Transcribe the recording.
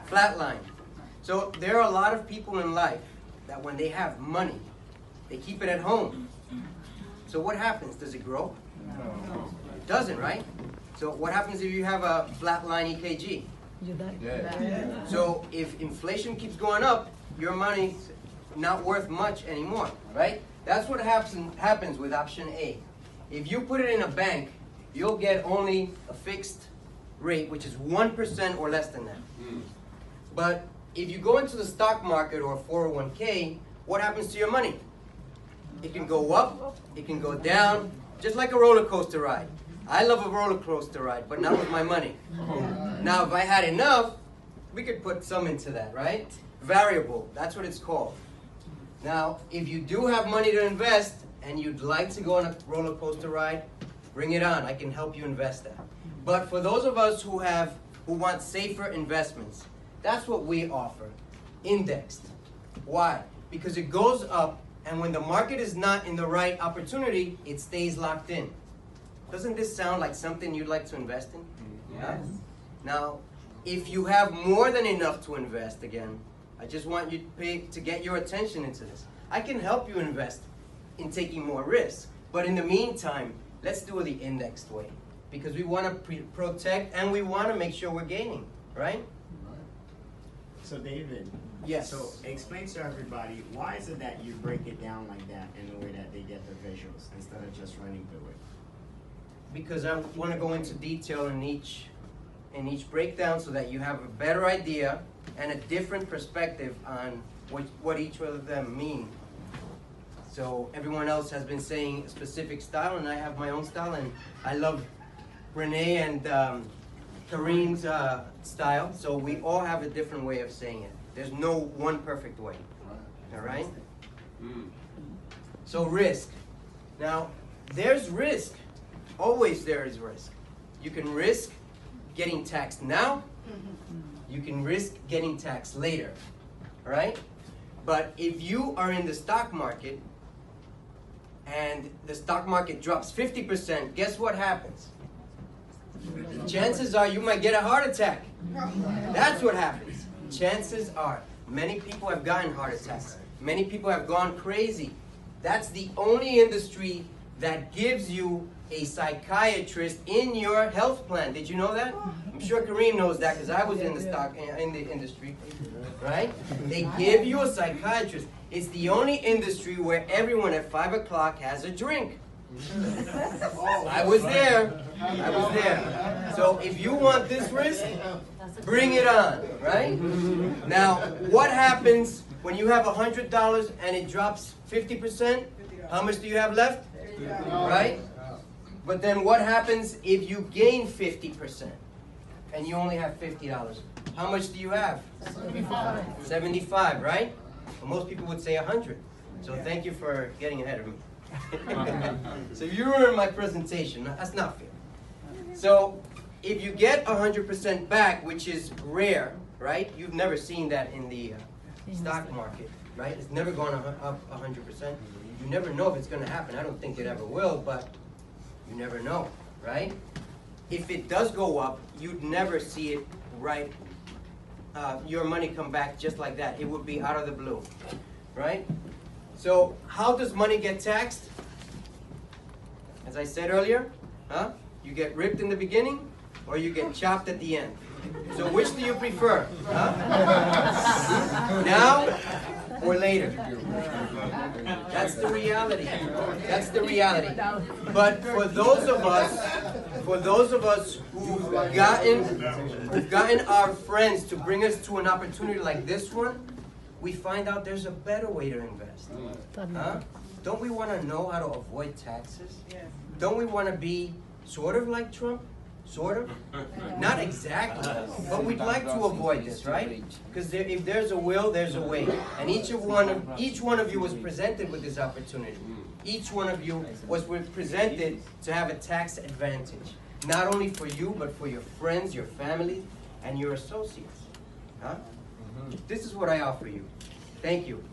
Flatline. So there are a lot of people in life that when they have money, they keep it at home. So what happens? Does it grow? No. It doesn't, right? So what happens if you have a flatline EKG? You die. Yeah. So if inflation keeps going up, your money's not worth much anymore, right? That's what happens with option A. If you put it in a bank, you'll get only a fixed rate, which is 1% or less than that. But if you go into the stock market or 401k, what happens to your money? It can go up, it can go down, just like a roller coaster ride. I love a roller coaster ride, but not with my money. Now, if I had enough, we could put some into that, right? Variable, that's what it's called. Now, if you do have money to invest and you'd like to go on a roller coaster ride, bring it on. I can help you invest that. But for those of us who want safer investments, that's what we offer, indexed. Why? Because it goes up, and when the market is not in the right opportunity, it stays locked in. Doesn't this sound like something you'd like to invest in? Yes. Now, if you have more than enough to invest, again, I just want you to get your attention into this. I can help you invest in taking more risks, but in the meantime, let's do it the indexed way, because we want to protect and we want to make sure we're gaining, right? So David, Yes. so explain to everybody, why is it that you break it down like that in the way that they get the visuals instead of just running through it? Because I want to go into detail in each breakdown so that you have a better idea and a different perspective on what each of them mean. So everyone else has been saying a specific style, and I have my own style, and I love Renee and Kareem's style, so we all have a different way of saying it. There's no one perfect way, all right? So risk. Now, there's risk. Always there is risk. You can risk getting taxed now. You can risk getting taxed later, all right? But if you are in the stock market and the stock market drops 50%, guess what happens? Chances are you might get a heart attack. That's what happens. Chances are. Many people have gotten heart attacks. Many people have gone crazy. That's the only industry that gives you a psychiatrist in your health plan. Did you know that? I'm sure Kareem knows that because I was in the industry, right? They give you a psychiatrist. It's the only industry where everyone at 5 o'clock has a drink. I was there. I was there. So if you want this risk, bring it on, right? Now, what happens when you have $100 and it drops 50%? How much do you have left? Right? But then what happens if you gain 50% and you only have $50? How much do you have? 75, right? Well, most people would say 100. So thank you for getting ahead of me. So you ruined my presentation. That's not fair. So if you get 100% back, which is rare, right? You've never seen that in the stock market, right? It's never gone up 100%. You never know if it's going to happen. I don't think it ever will, but you never know, right? If it does go up, you'd never see it, right? Your money come back just like that. It would be out of the blue, right? So how does money get taxed? As I said earlier, you get ripped in the beginning or you get chopped at the end. So which do you prefer? Now or later? That's the reality. That's the reality. But for those of us who've gotten our friends to bring us to an opportunity like this one, we find out there's a better way to invest. Don't we want to know how to avoid taxes? Don't we want to be sort of like Trump? Sort of? Not exactly. But we'd like to avoid this, right? Because if there's a will, there's a way. And each one of you was presented with this opportunity. Each one of you was presented to have a tax advantage. Not only for you, but for your friends, your family, and your associates. This is what I offer you. Thank you.